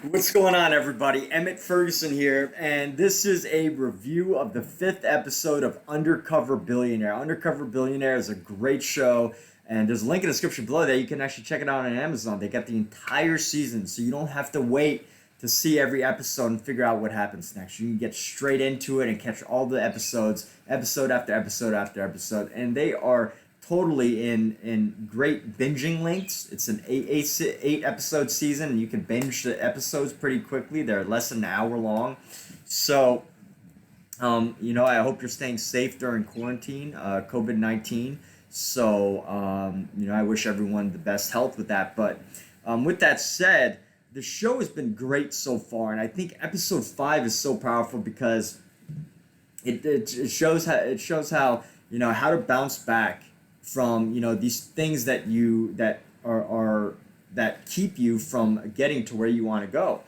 What's going on, everybody? Emmett Ferguson here, and this is a review of the fifth episode of Undercover Billionaire. Undercover Billionaire is a great show, and there's a link in the description below that you can actually check it out on Amazon. They got the entire season, so you don't have to wait to see every episode and figure out what happens next. You can get straight into it and catch all the episodes, episode after episode after episode, and they are totally in great binging lengths. It's an eight episode season, and you can binge the episodes pretty quickly. They're less than an hour long. So, I hope you're staying safe during quarantine, COVID-19. So, I wish everyone the best health with that. But with that said, the show has been great so far, and I think episode 5 is so powerful because it shows how how to bounce back from these things that keep you from getting to where you want to go.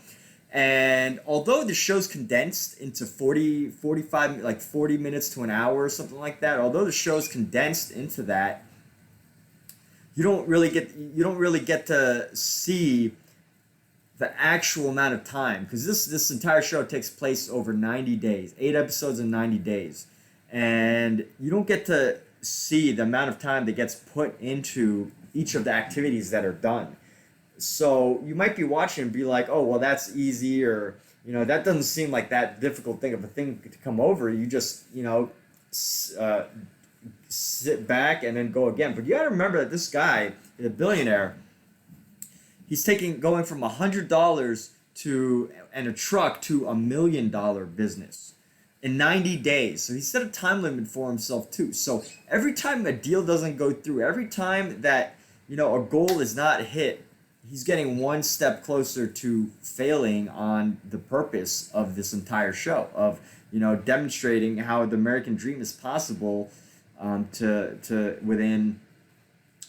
And although the show's condensed into 45, like 40 minutes to an hour or something like that, although the show's condensed into that, you don't really get to see the actual amount of time, because this entire show takes place over 90 days, 8 episodes in 90 days, and you don't get to see the amount of time that gets put into each of the activities that are done. So you might be watching and be like, oh, well, that's easy, or that doesn't seem like that difficult thing of a thing to come over. You just sit back and then go again. But you got to remember that this guy, the billionaire, he's going from $100 to and a truck to $1 million business in 90 days. So he set a time limit for himself too. So every time a deal doesn't go through, every time that a goal is not hit, he's getting one step closer to failing on the purpose of this entire show, of demonstrating how the American dream is possible, to within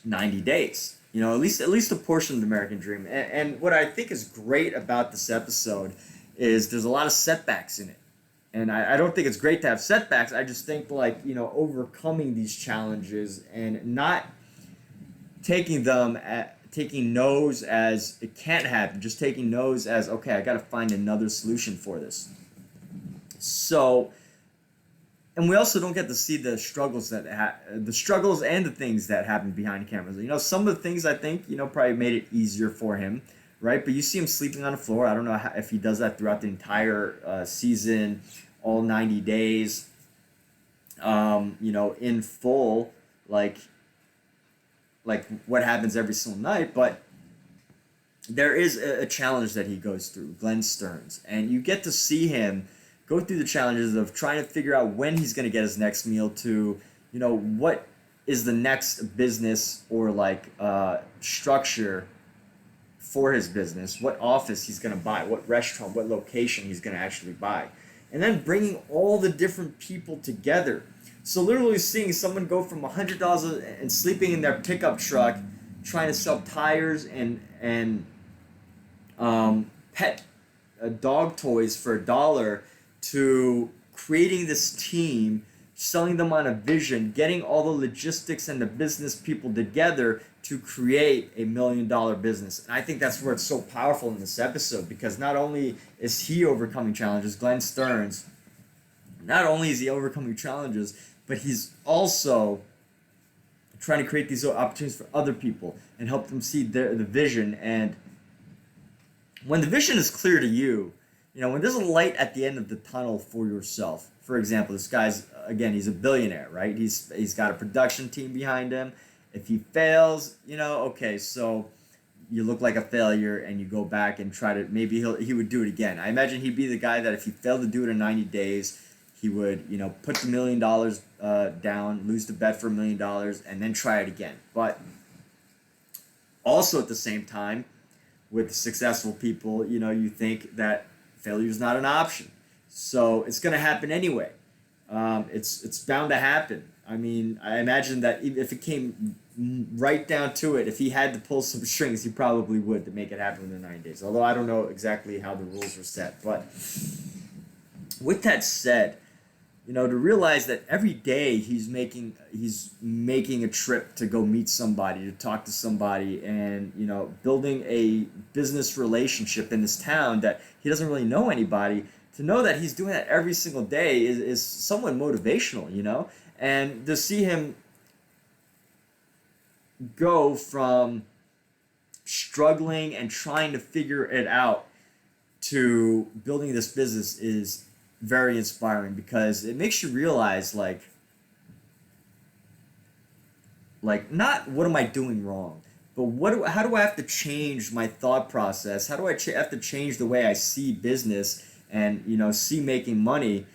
90 days. At least a portion of the American dream. And what I think is great about this episode is there's a lot of setbacks in it. And I don't think it's great to have setbacks. I just think overcoming these challenges and not taking no's as it can't happen, just taking no's as, okay, I got to find another solution for this. So, and we also don't get to see the struggles the struggles and the things that happen behind cameras. Some of the things I think probably made it easier for him, right? But you see him sleeping on the floor. I don't know if he does that throughout the entire season, all 90 days, in full, like what happens every single night. But there is a challenge that he goes through, Glenn Stearns, and you get to see him go through the challenges of trying to figure out when he's going to get his next meal, to what is the next business or structure for his business, what office he's going to buy, what restaurant, what location he's going to actually buy, and then bringing all the different people together. So literally seeing someone go from $100 and sleeping in their pickup truck, trying to sell tires and pet dog toys for $1, to creating this team, selling them on a vision, getting all the logistics and the business people together to create a $1 million business. And I think that's where it's so powerful in this episode, because not only is he overcoming challenges, Glenn Stearns, not only is he overcoming challenges, but he's also trying to create these opportunities for other people and help them see the vision. And when the vision is clear to you, when there's a light at the end of the tunnel for yourself. For example, this guy's, again, he's a billionaire, right? He's got a production team behind him. If he fails, okay, so you look like a failure and you go back and try to, maybe he would do it again. I imagine he'd be the guy that if he failed to do it in 90 days, he would, put the $1 million down, lose the bet for $1 million, and then try it again. But also at the same time, with successful people, you think that failure is not an option. So it's going to happen anyway. It's bound to happen. I mean, I imagine that if it came right down to it, if he had to pull some strings, he probably would to make it happen within 9 days. Although I don't know exactly how the rules were set. But with that said, to realize that every day he's making a trip to go meet somebody, to talk to somebody, and building a business relationship in this town that he doesn't really know anybody. To know that he's doing that every single day is somewhat motivational. And to see him go from struggling and trying to figure it out to building this business is very inspiring, because it makes you realize, not what am I doing wrong, but how do I have to change my thought process? How do I have to change the way I see business and see making money,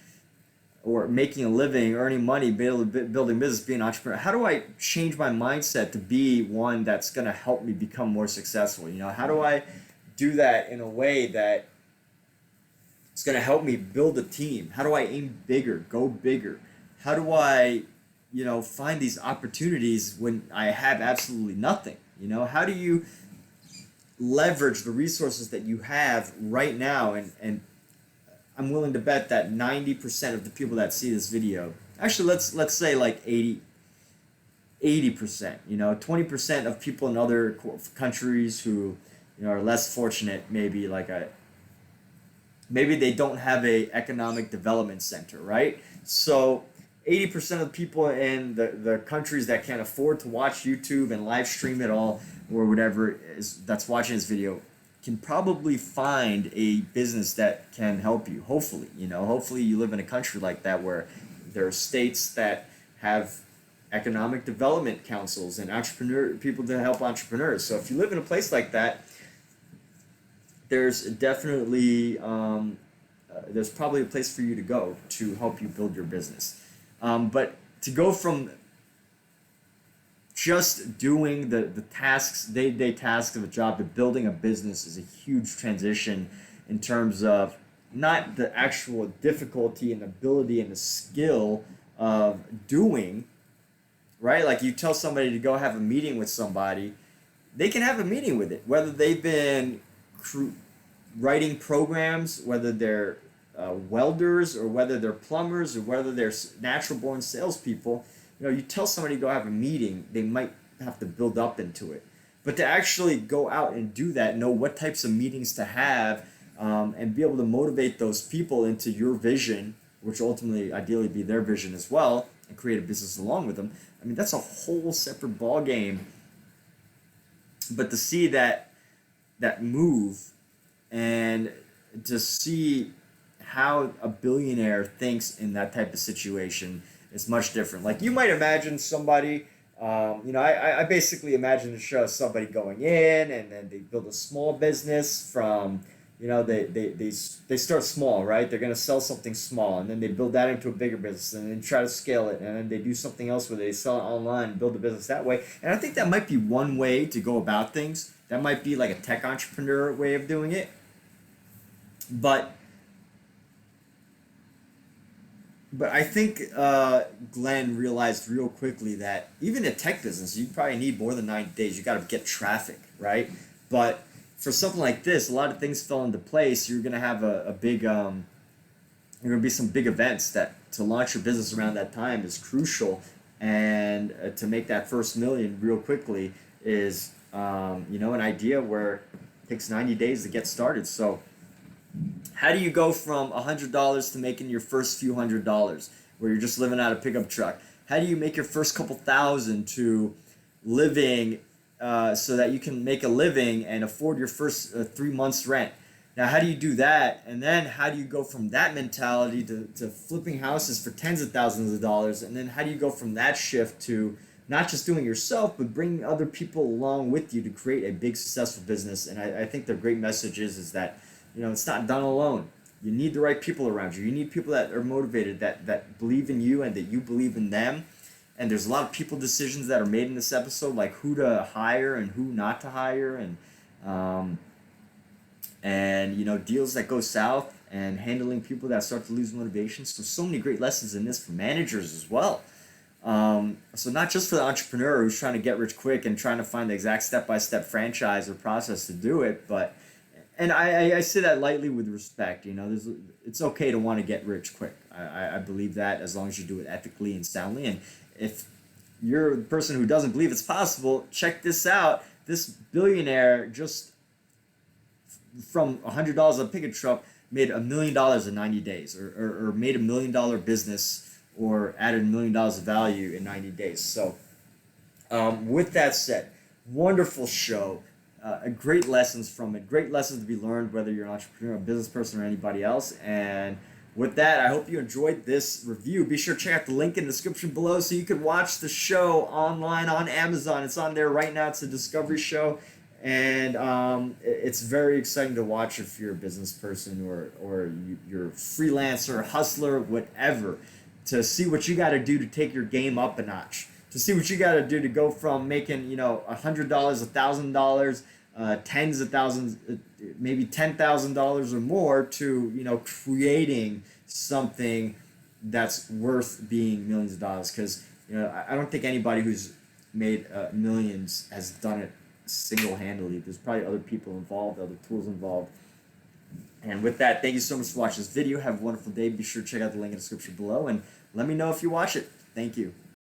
or making a living, earning money, building business, being an entrepreneur? How do I change my mindset to be one that's going to help me become more successful? How do I do that in a way that it's going to help me build a team? How do I aim bigger, go bigger? How do I, find these opportunities when I have absolutely nothing? How do you leverage the resources that you have right now? And I'm willing to bet that 90% of the people that see this video, actually let's say like 80%, 20% of people in other countries who are less fortunate, maybe they don't have a economic development center, right? So 80% of the people in the countries that can't afford to watch YouTube and live stream it all, or whatever is that's watching this video, can probably find a business that can help you. Hopefully you live in a country like that, where there are states that have economic development councils and people to help entrepreneurs. So if you live in a place like that, there's definitely there's probably a place for you to go to help you build your business. But to go from just doing the tasks, day-to-day tasks of a job, to building a business is a huge transition, in terms of not the actual difficulty and ability and the skill of doing, right? Like, you tell somebody to go have a meeting with somebody, they can have a meeting with it, whether they've been writing programs, whether they're welders, or whether they're plumbers, or whether they're natural born salespeople. You tell somebody to go have a meeting, they might have to build up into it. But to actually go out and do that, know what types of meetings to have, and be able to motivate those people into your vision, which ultimately, ideally, be their vision as well, and create a business along with them. I mean, that's a whole separate ball game. But to see that move, and to see how a billionaire thinks in that type of situation, is much different. Like, you might imagine somebody, I basically imagine the show somebody going in, and then they build a small business from, they start small, right? They're going to sell something small, and then they build that into a bigger business, and then try to scale it, and then they do something else where they sell it online and build a business that way. And I think that might be one way to go about things. That might be like a tech entrepreneur way of doing it. But I think Glenn realized real quickly that even in tech business, you probably need more than 90 days. You got to get traffic, right? But for something like this, a lot of things fell into place. You're going to have a big, you're going to be some big events that to launch your business around that time is crucial. And to make that first million real quickly is, an idea where it takes 90 days to get started. So how do you go from $100 to making your first few $100s, where you're just living out a pickup truck? How do you make your first couple thousand to living, so that you can make a living and afford your first 3 months rent? Now, how do you do that? And then how do you go from that mentality to flipping houses for tens of thousands of dollars? And then how do you go from that shift to not just doing it yourself, but bringing other people along with you to create a big, successful business? And I think the great message is that, it's not done alone. You need the right people around you. You need people that are motivated, that believe in you and that you believe in them. And there's a lot of people decisions that are made in this episode, like who to hire and who not to hire, and deals that go south, and handling people that start to lose motivation. So many great lessons in this for managers as well. So not just for the entrepreneur who's trying to get rich quick and trying to find the exact step-by-step franchise or process to do it, but And I say that lightly with respect. You know, it's okay to want to get rich quick. I believe that as long as you do it ethically and soundly. And if you're the person who doesn't believe it's possible, check this out. This billionaire just from $100 on a pickup truck made $1 million in 90 days, or made $1 million business, or added $1 million of value in 90 days. So, with that said, wonderful show. Great lessons from it. Great lessons to be learned, whether you're an entrepreneur, a business person, or anybody else. And with that, I hope you enjoyed this review. Be sure to check out the link in the description below so you can watch the show online on Amazon. It's on there right now. It's a Discovery show. And it's very exciting to watch if you're a business person, or you're a freelancer, hustler, whatever, to see what you got to do to take your game up a notch, to see what you got to do to go from making, $100, $1,000, tens of thousands, maybe $10,000 or more, to creating something that's worth being millions of dollars. Because I don't think anybody who's made millions has done it single-handedly. There's probably other people involved, other tools involved. And with that, thank you so much for watching this video. Have a wonderful day. Be sure to check out the link in the description below, and let me know if you watch it. Thank you.